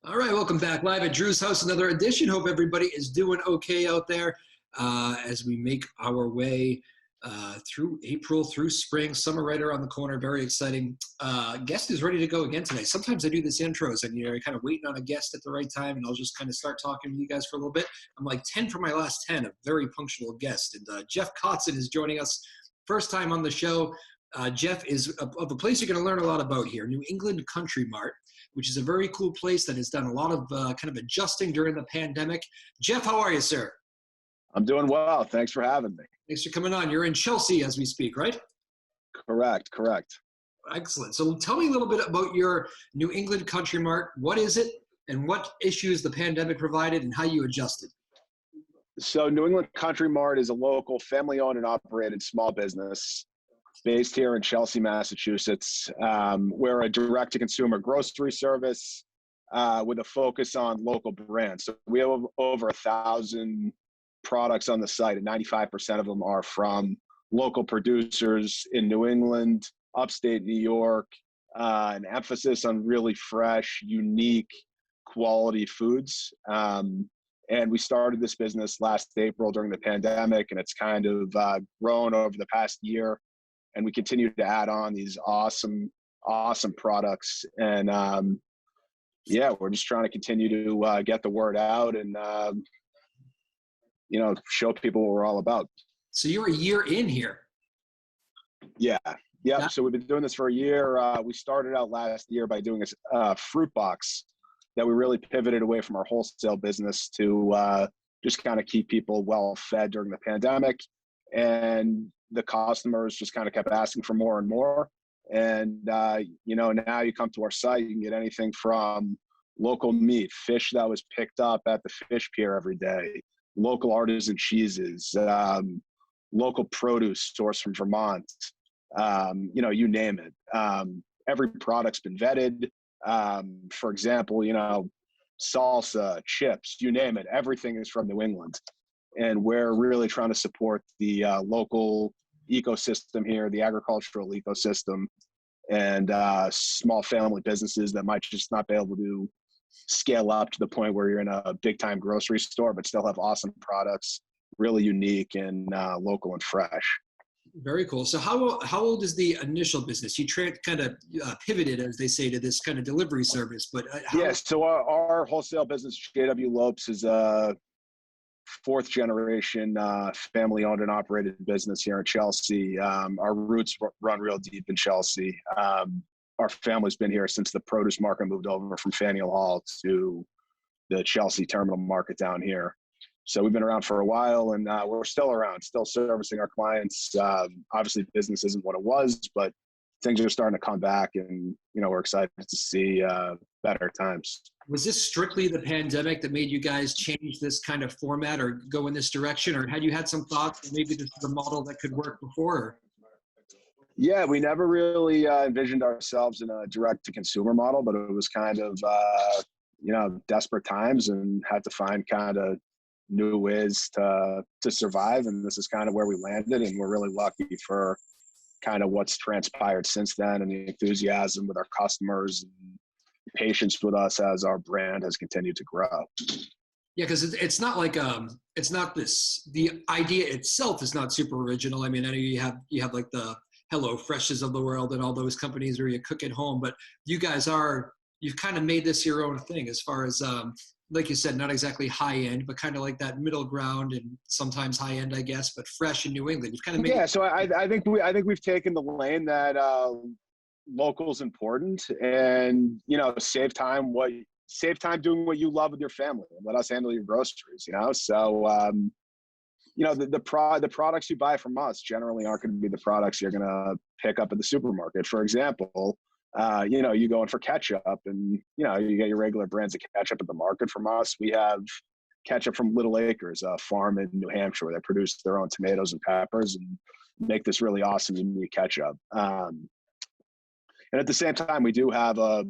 All right, welcome back live at Drew's house. Another edition. Hope everybody is doing okay out there as we make our way through April, through spring, summer right around the corner. Very exciting. Guest is ready to go again tonight. Sometimes I do this intros and you're kind of waiting on a guest at the right time, and I'll just kind of start talking to you guys for a little bit. I'm like 10 for my last 10, a very punctual guest. And Jeff Kotzen is joining us, first time on the show. Jeff is of a place you're going to learn a lot about here, New England Country Mart, which is a very cool place that has done a lot of kind of adjusting during the pandemic. Jeff, how are you, sir? I'm doing well. Thanks for having me. Thanks for coming on. You're in Chelsea as we speak, right? Correct. Excellent. So tell me a little bit about your New England Country Mart. What is it, and what issues the pandemic provided, and how you adjusted? So New England Country Mart is a local family-owned and operated small business based here in Chelsea, Massachusetts. We're a direct-to-consumer grocery service with a focus on local brands. So we have over 1,000 products on the site, and 95% of them are from local producers in New England, upstate New York, an emphasis on really fresh, unique, quality foods. And we started this business last April during the pandemic, and it's kind of grown over the past year. And we continue to add on these awesome products. And we're just trying to continue to get the word out and, show people what we're all about. So you're a year in here. Yeah. So we've been doing this for a year. We started out last year by doing a fruit box that we really pivoted away from our wholesale business to just kind of keep people well fed during the pandemic. And the customers just kind of kept asking for more and more. And, now you come to our site, you can get anything from local meat, fish that was picked up at the fish pier every day, local artisan cheeses, local produce sourced from Vermont, you name it. Every product's been vetted. For example, salsa, chips, you name it. Everything is from New England. And we're really trying to support the local ecosystem here, the agricultural ecosystem, and small family businesses that might just not be able to scale up to the point where you're in a big time grocery store, but still have awesome products, really unique and local and fresh. Very cool. So how old is the initial business? You kind of pivoted, as they say, to this kind of delivery service, but yes. So our wholesale business, JW Lopes, is a fourth generation family owned and operated business here in Chelsea. Our roots run real deep in Chelsea. Our family's been here since the produce market moved over from Faneuil Hall to the Chelsea terminal market down here. So we've been around for a while, and we're still around, still servicing our clients. Obviously business isn't what it was, but things are starting to come back, and we're excited to see better times. Was this strictly the pandemic that made you guys change this kind of format or go in this direction, or had you had some thoughts that maybe this is a model that could work before? Yeah, we never really envisioned ourselves in a direct-to-consumer model, but it was kind of, desperate times and had to find kind of new ways to survive. And this is kind of where we landed, and we're really lucky for kind of what's transpired since then, and the enthusiasm with our customers and patience with us as our brand has continued to grow. Yeah, because it's not like it's not this. The idea itself is not super original. I mean, I know you have like the Hello Freshes of the world and all those companies where you cook at home, but you've kind of made this your own thing as far as like you said, not exactly high end, but kind of like that middle ground, and sometimes high end, I guess, but fresh in New England. You've kind of made. Yeah, so I think we've taken the lane that local is important, and save time doing what you love with your family, and let us handle your groceries. So the products you buy from us generally aren't going to be the products you're going to pick up at the supermarket. For example, you go in for ketchup, and you get your regular brands of ketchup at the market. From us, we have ketchup from Little Acres, a farm in New Hampshire, where they produce their own tomatoes and peppers and make this really awesome, unique ketchup. And at the same time, we do have a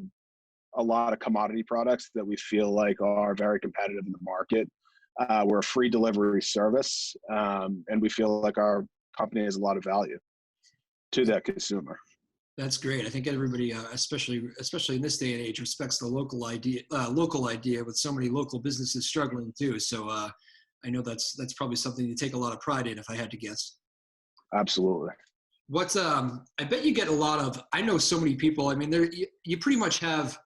lot of commodity products that we feel like are very competitive in the market. We're a free delivery service, and we feel like our company has a lot of value to that consumer. That's great. I think everybody, especially in this day and age, respects the local idea with so many local businesses struggling too. So I know that's probably something you take a lot of pride in, if I had to guess. Absolutely. What's I bet you get a lot of. I know so many people. I mean, you pretty much have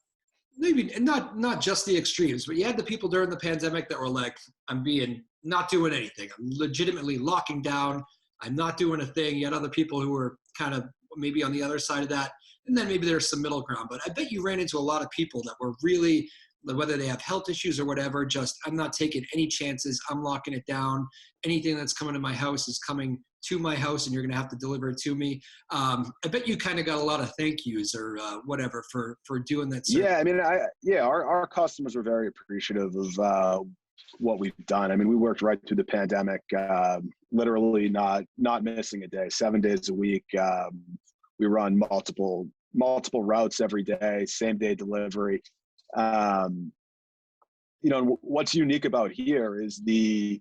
maybe not just the extremes, but you had the people during the pandemic that were like, I'm not doing anything. I'm legitimately locking down. I'm not doing a thing. You had other people who were kind of maybe on the other side of that. And then maybe there's some middle ground. But I bet you ran into a lot of people that were really, whether they have health issues or whatever, just, I'm not taking any chances. I'm locking it down. Anything that's coming to my house is coming to my house, and you're going to have to deliver it to me. I bet you kind of got a lot of thank yous or whatever for doing that. Yeah, I mean, our customers were very appreciative of what we've done. I mean, we worked right through the pandemic, literally not missing a day, 7 days a week. We run multiple routes every day, same day delivery. What's unique about here is the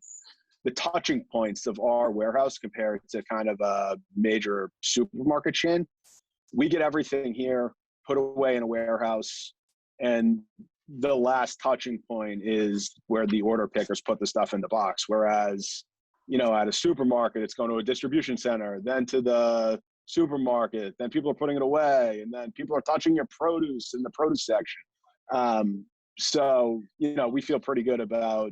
touching points of our warehouse compared to kind of a major supermarket chain. We get everything here, put away in a warehouse, and the last touching point is where the order pickers put the stuff in the box. Whereas, at a supermarket, it's going to a distribution center, then to the supermarket, then people are putting it away, and then people are touching your produce in the produce section. So, we feel pretty good about,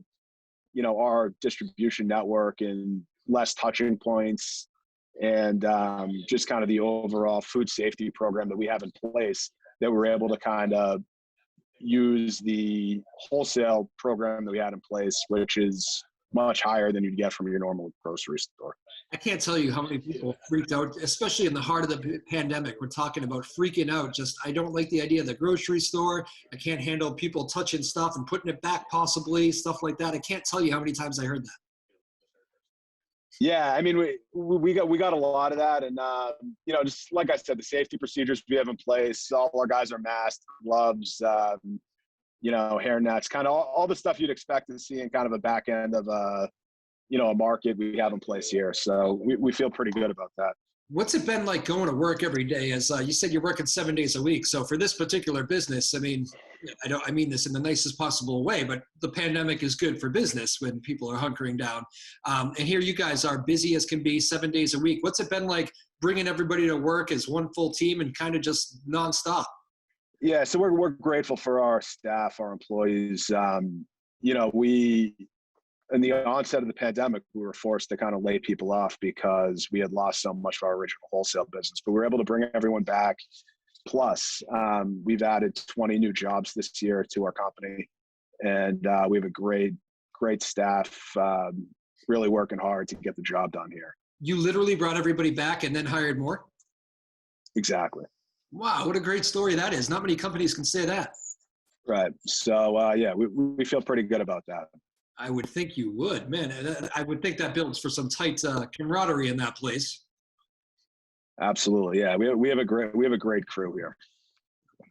our distribution network and less touching points, and just kind of the overall food safety program that we have in place, that we're able to kind of use the wholesale program that we had in place, which is much higher than you'd get from your normal grocery store. I can't tell you how many people freaked out, especially in the heart of the pandemic. We're talking about freaking out. Just, I don't like the idea of the grocery store. I can't handle people touching stuff and putting it back, possibly, stuff like that. I can't tell you how many times I heard that. Yeah, I mean, we got a lot of that, and just like I said, the safety procedures we have in place. All our guys are masked, gloves, hair nets, kind of all the stuff you'd expect to see in kind of a back end of a market we have in place here. So we feel pretty good about that. What's it been like going to work every day? As you said, you're working 7 days a week. So for this particular business, I mean, I mean this in the nicest possible way, but the pandemic is good for business when people are hunkering down. And here you guys are busy as can be 7 days a week. What's it been like bringing everybody to work as one full team and kind of just nonstop? Yeah, so we're grateful for our staff, our employees. In the onset of the pandemic, we were forced to kind of lay people off because we had lost so much of our original wholesale business, but we were able to bring everyone back. Plus, we've added 20 new jobs this year to our company, and we have a great staff, really working hard to get the job done here. You literally brought everybody back and then hired more? Exactly. Wow, what a great story that is. Not many companies can say that. Right. So, we feel pretty good about that. I would think you would, man. I would think that builds for some tight camaraderie in that place. Absolutely, yeah. We have a great crew here.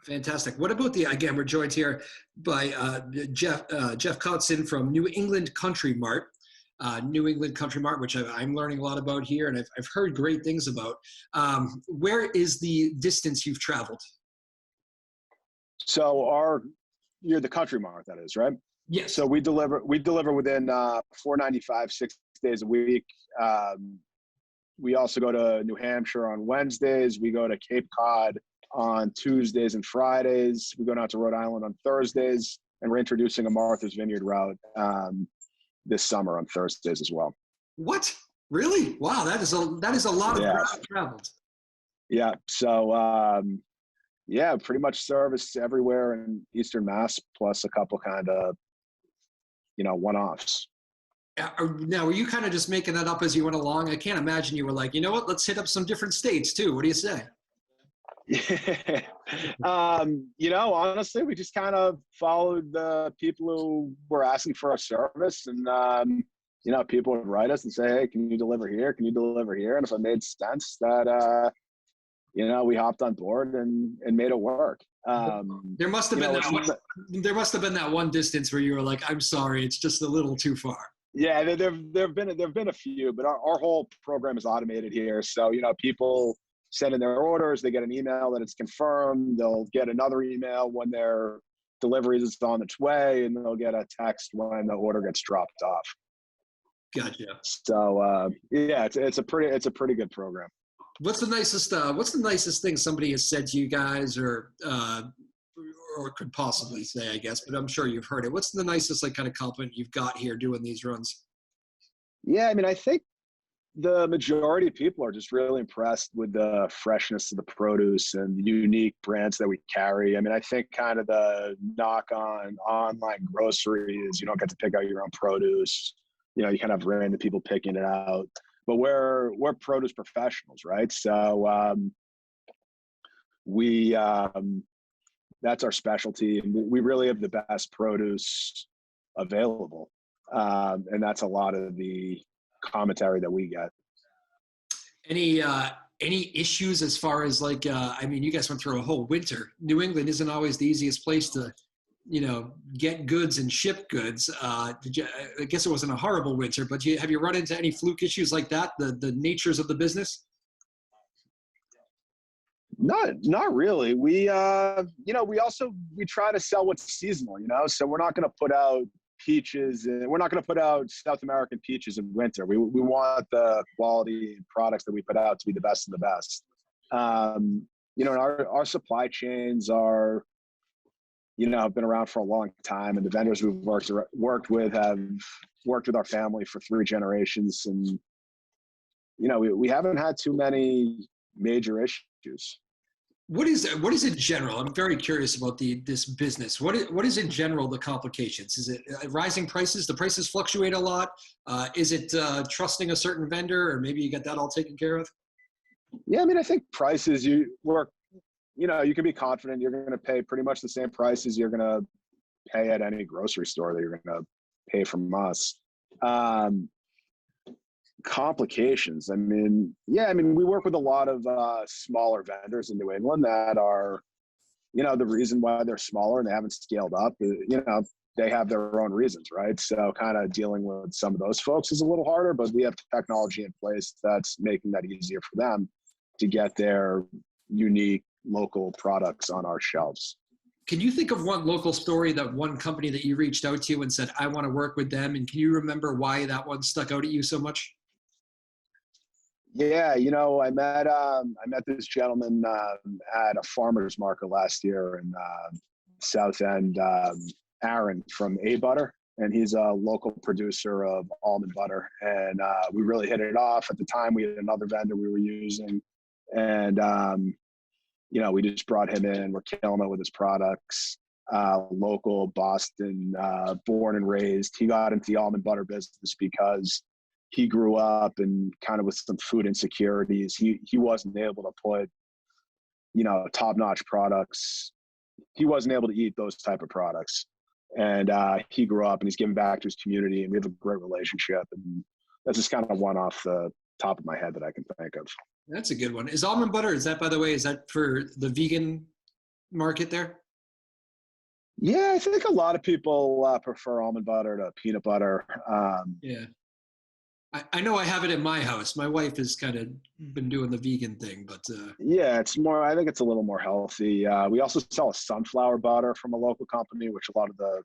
Fantastic. What about again, we're joined here by Jeff Kotzen from New England Country Mart. New England Country Mart, which I'm learning a lot about here, and I've heard great things about. Where is the distance you've traveled? So you're the Country Mart, that is, right? Yes. So we deliver within 495, 6 days a week. We also go to New Hampshire on Wednesdays. We go to Cape Cod on Tuesdays and Fridays. We go down to Rhode Island on Thursdays, and we're introducing a Martha's Vineyard route this summer on Thursdays as well. What? Really? Wow, that is a lot of ground traveled. Yeah. So pretty much service everywhere in Eastern Mass, plus a couple kind of one-offs. Now, were you kind of just making that up as you went along? I can't imagine you were like, you know what, let's hit up some different states too. What do you say? Honestly, we just kind of followed the people who were asking for our service, and people would write us and say, hey, can you deliver here? Can you deliver here? And if it made sense, that we hopped on board and made it work. There must have been that one distance where you were like, I'm sorry, it's just a little too far. Yeah, there've been a few, but our whole program is automated here. So, people send in their orders. They get an email that it's confirmed. They'll get another email when their delivery is on its way, and they'll get a text when the order gets dropped off. Gotcha. So yeah, it's a pretty good program. What's the nicest thing somebody has said to you guys, or could possibly say, I guess, but I'm sure you've heard it. What's the nicest like kind of compliment you've got here doing these runs? Yeah, I mean, I think the majority of people are just really impressed with the freshness of the produce and the unique brands that we carry. I mean, I think kind of the knock on online grocery is you don't get to pick out your own produce. You know, you kind of have random people picking it out. But we're produce professionals, right? So that's our specialty. We really have the best produce available, and that's a lot of the commentary that we get. Any issues as far as like I mean, you guys went through a whole winter. New England isn't always the easiest place to, you know, get goods and ship goods. I guess it wasn't a horrible winter, but have you run into any fluke issues like that? The natures of the business? Not really. We we try to sell what's seasonal, you know, so we're not going to put out peaches, and we're not going to put out South American peaches in winter. We want the quality products that we put out to be the best of the best. You know, our supply chains are, you know, have been around for a long time, and the vendors we've worked with have worked with our family for 3 generations, and you know, we haven't had too many major issues. What is in general? I'm very curious about this business. What is in general the complications? Is it rising prices? The prices fluctuate a lot. Is it trusting a certain vendor, or maybe you get that all taken care of? Yeah, I mean, I think prices, you can be confident you're going to pay pretty much the same prices you're going to pay at any grocery store that you're going to pay from us. Complications. I mean, we work with a lot of smaller vendors in New England that are, you know, the reason why they're smaller and they haven't scaled up, you know, they have their own reasons, right? So kind of dealing with some of those folks is a little harder, but we have technology in place that's making that easier for them to get their unique local products on our shelves. Can you think of one local story, that one company that you reached out to and said, I want to work with them? And can you remember why that one stuck out at you so much? Yeah, you know, I met this gentleman at a farmer's market last year in South End, Aaron from Butter, and he's a local producer of almond butter. And we really hit it off. At the time, we had another vendor we were using, and you know, we just brought him in. We're killing it with his products. Local Boston, born and raised. He got into the almond butter business because he grew up and kind of with some food insecurities. He wasn't able to put, you know, top-notch products. He wasn't able to eat those type of products. And he grew up and he's giving back to his community, and we have a great relationship. And that's just kind of one off the top of my head that I can think of. That's a good one. Is almond butter, is that, by the way, is that for the vegan market there? Yeah, I think a lot of people prefer almond butter to peanut butter. Yeah. I know I have it in my house. My wife has kind of been doing the vegan thing, but yeah, it's more. I think it's a little more healthy. We also sell a sunflower butter from a local company, which a lot of the,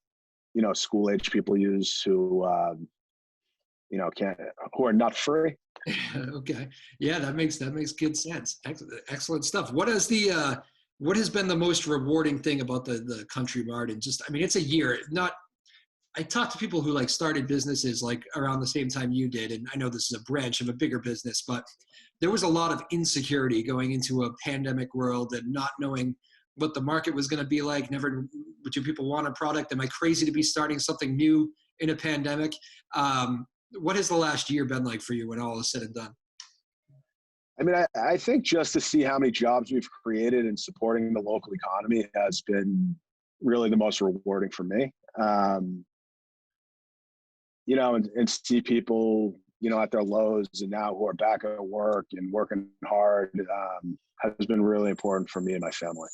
you know, school age people use who, you know, who are nut free. Okay, yeah, that makes good sense. Excellent stuff. What has been the most rewarding thing about the Country Mart? And just, I mean, it's a year. I talked to people who like started businesses like around the same time you did, and I know this is a branch of a bigger business, but there was a lot of insecurity going into a pandemic world and not knowing what the market was going to be like. Never, do people want a product? Am I crazy to be starting something new in a pandemic? What has the last year been like for you when all is said and done? I mean, I think just to see how many jobs we've created and supporting the local economy has been really the most rewarding for me. You know, and see people, you know, at their lows and now who are back at work and working hard has been really important for me and my family.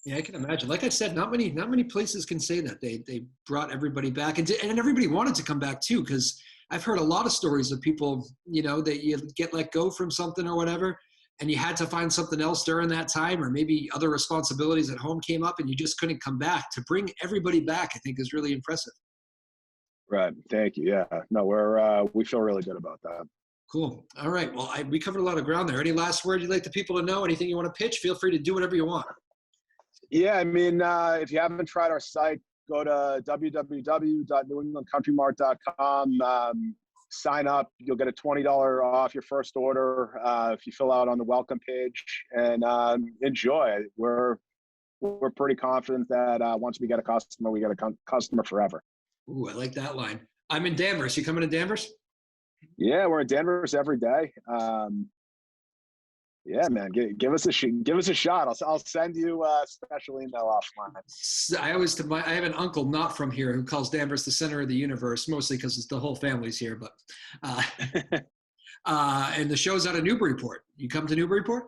Yeah, I can imagine. Like I said, not many places can say that they brought everybody back, and everybody wanted to come back too. Because I've heard a lot of stories of people, you know, that you get let go from something or whatever, and you had to find something else during that time, or maybe other responsibilities at home came up and you just couldn't come back, to bring everybody back, I think is really impressive. Right. Thank you. Yeah. No, we feel really good about that. Cool. All right. Well, we covered a lot of ground there. Any last word you'd like the people to know? Anything you want to pitch? Feel free to do whatever you want. Yeah. I mean, if you haven't tried our site, go to www.newenglandcountrymart.com. Sign up. You'll get a $20 off your first order if you fill out on the welcome page, and enjoy. We're pretty confident that once we get a customer, we get a customer forever. Ooh, I like that line. I'm in Danvers. You coming to Danvers? Yeah, we're in Danvers every day. Yeah, man, give us a shot. I'll send you a special email offline. I have an uncle not from here who calls Danvers the center of the universe, mostly because it's the whole family's here. But and the show's out of Newburyport. You come to Newburyport?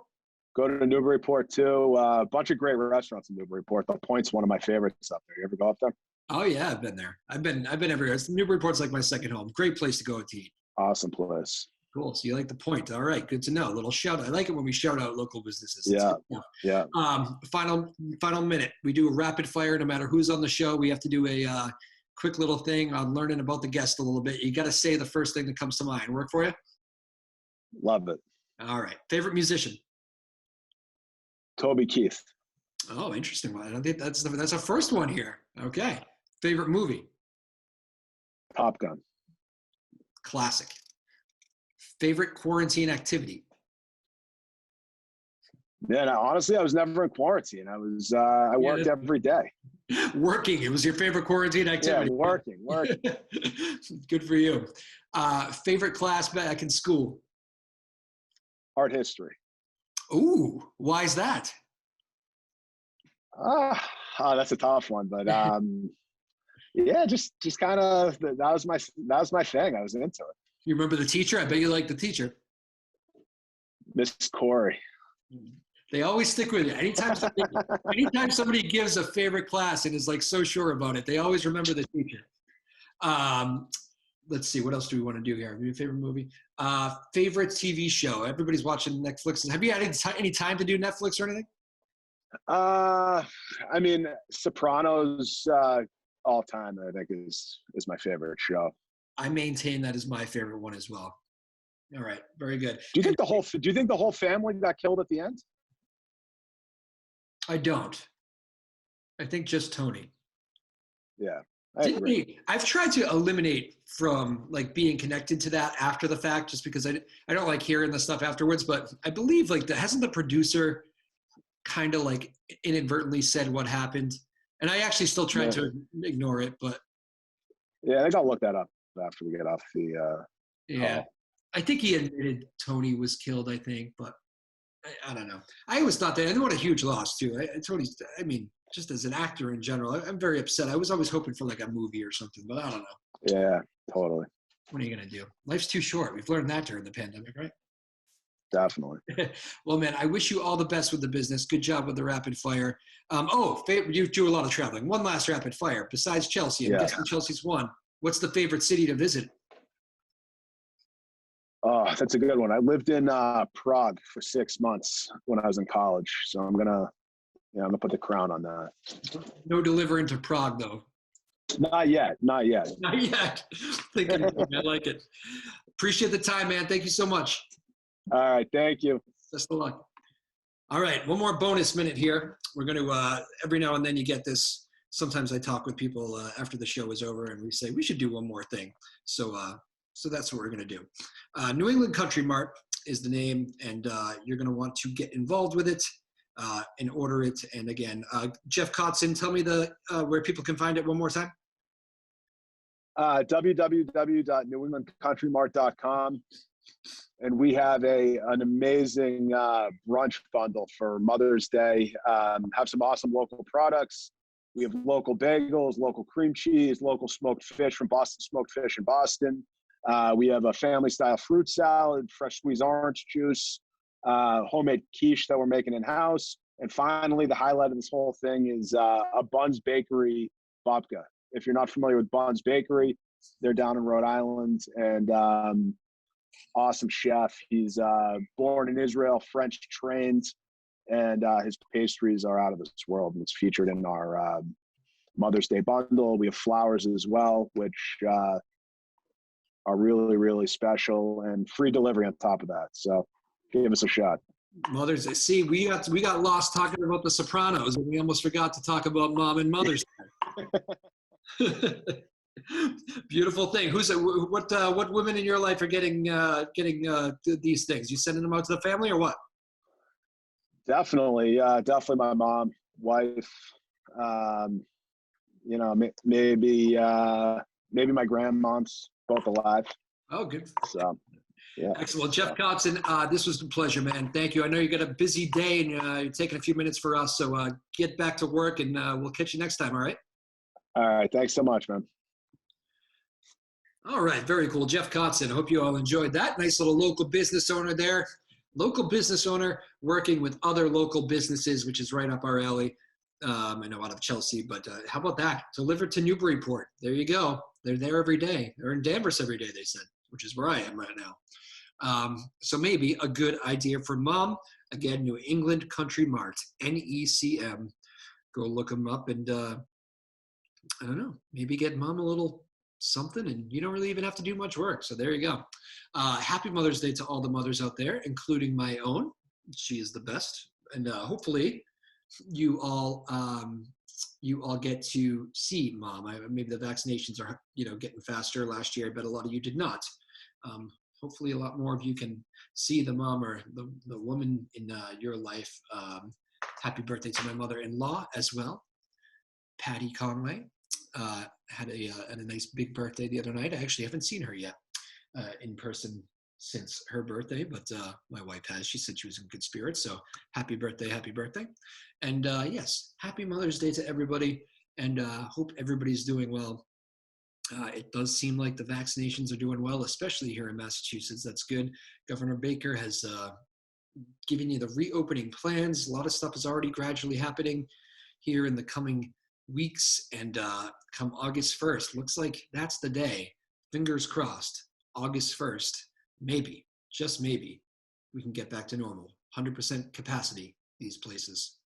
Go to Newburyport too. A bunch of great restaurants in Newburyport. The Point's one of my favorites up there. You ever go up there? Oh yeah, I've been there. I've been everywhere. Newburyport's like my second home. Great place to go to eat. Awesome place. Cool. So you like the Point. All right. Good to know. A little shout out. I like it when we shout out local businesses. Yeah. Yeah. Final minute. We do a rapid fire no matter who's on the show. We have to do a quick little thing on learning about the guest a little bit. You got to say the first thing that comes to mind. Work for you? Love it. All right. Favorite musician? Toby Keith. Oh, interesting. I don't think that's a first one here. Okay. Favorite movie? Top Gun. Classic. Favorite quarantine activity? Yeah, no, honestly, I was never in quarantine. I worked every day. Working. It was your favorite quarantine activity. Yeah, working. Good for you. Favorite class back in school? Art history. Ooh, why is that? That's a tough one, but yeah, just kind of that was my thing. I was into it. You remember the teacher? I bet you like the teacher. Miss Corey. They always stick with you. Anytime somebody gives a favorite class and is like so sure about it, they always remember the teacher. Let's see, what else do we want to do here? Your favorite movie? Favorite TV show? Everybody's watching Netflix. Have you had any time to do Netflix or anything? I mean, Sopranos all time, I think is my favorite show. I maintain that is my favorite one as well. All right, very good. Do you think the whole family got killed at the end? I don't. I think just Tony. Yeah. I've tried to eliminate from like being connected to that after the fact, just because I don't like hearing the stuff afterwards. But I believe hasn't the producer kind of like inadvertently said what happened? And I actually still tried to ignore it, but yeah, I think I'll look that up after we get off the call. I think he admitted Tony was killed, I think, but I don't know. I always thought that, and what a huge loss too. Tony's, I mean, just as an actor in general, I'm very upset. I was always hoping for like a movie or something, but I don't know. Yeah, totally. What are you going to do? Life's too short. We've learned that during the pandemic, right? Definitely. Well, man, I wish you all the best with the business. Good job with the rapid fire. You do a lot of traveling. One last rapid fire. Besides Chelsea, I'm guessing Chelsea's won. What's the favorite city to visit? Oh, that's a good one. I lived in Prague for 6 months when I was in college, so I'm gonna put the crown on that. No delivering to Prague, though. Not yet. Not yet. Thinking of it, I like it. Appreciate the time, man. Thank you so much. All right, thank you. Best of luck. All right, one more bonus minute here. We're going to, every now and then you get this. Sometimes I talk with people after the show is over and we say, we should do one more thing. So that's what we're going to do. New England Country Mart is the name, and you're going to want to get involved with it and order it. And again, Jeff Kotzen, tell me where people can find it one more time. www.newenglandcountrymart.com. And we have an amazing brunch bundle for Mother's Day. Have some awesome local products. We have local bagels, local cream cheese, local smoked fish from Boston Smoked Fish in Boston. We have a family-style fruit salad, fresh squeezed orange juice, homemade quiche that we're making in-house. And finally, the highlight of this whole thing is a Buns Bakery vodka. If you're not familiar with Buns Bakery, they're down in Rhode Island. And awesome chef. He's born in Israel, French trained, and his pastries are out of this world. And it's featured in our Mother's Day bundle. We have flowers as well, which are really, really special, and free delivery on top of that. So give us a shot. Mother's Day. See, we got lost talking about The Sopranos, and we almost forgot to talk about Mom and Mother's Day. Beautiful thing. What women in your life are getting these things? You sending them out to the family or what? Definitely my mom, wife. Maybe my grandmoms, both alive. Oh, good. So, yeah. Excellent. Jeff Kotzen, this was a pleasure, man. Thank you. I know you got a busy day, and you're taking a few minutes for us, so get back to work, and we'll catch you next time, all right? All right. Thanks so much, man. All right. Very cool. Jeff Kotzen. I hope you all enjoyed that. Nice little local business owner there. Local business owner working with other local businesses, which is right up our alley. I know out of Chelsea, but how about that? Delivered to Newburyport. There you go. They're there every day. They're in Danvers every day, they said, which is where I am right now. So maybe a good idea for Mom. Again, New England Country Mart, NECM. Go look them up and, I don't know, maybe get Mom a little something, and you don't really even have to do much work. So there you go. Happy Mother's Day to all the mothers out there, including my own. She is the best. And hopefully you all get to see Mom. Maybe the vaccinations are, getting faster. Last year, I bet a lot of you did not. Hopefully a lot more of you can see the mom or the woman in your life. Happy birthday to my mother-in-law as well. Patty Conway had a nice big birthday the other night. I actually haven't seen her yet in person since her birthday, but my wife has. She said she was in good spirits, so happy birthday, happy birthday. And yes, happy Mother's Day to everybody, and hope everybody's doing well. It does seem like the vaccinations are doing well, especially here in Massachusetts. That's good. Governor Baker has given you the reopening plans. A lot of stuff is already gradually happening here in the coming weeks, and come August 1st, looks like that's the day. Fingers crossed, August 1st, maybe, just maybe, we can get back to normal. 100% capacity, these places.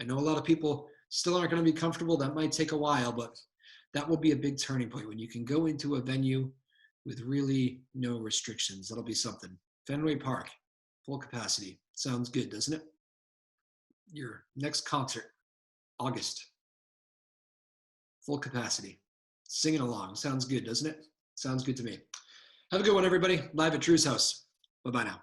I know a lot of people still aren't going to be comfortable. That might take a while, but that will be a big turning point when you can go into a venue with really no restrictions. That'll be something. Fenway Park, full capacity. Sounds good, doesn't it? Your next concert, August. Full capacity. Singing along. Sounds good, doesn't it? Sounds good to me. Have a good one, everybody. Live at Drew's house. Bye-bye now.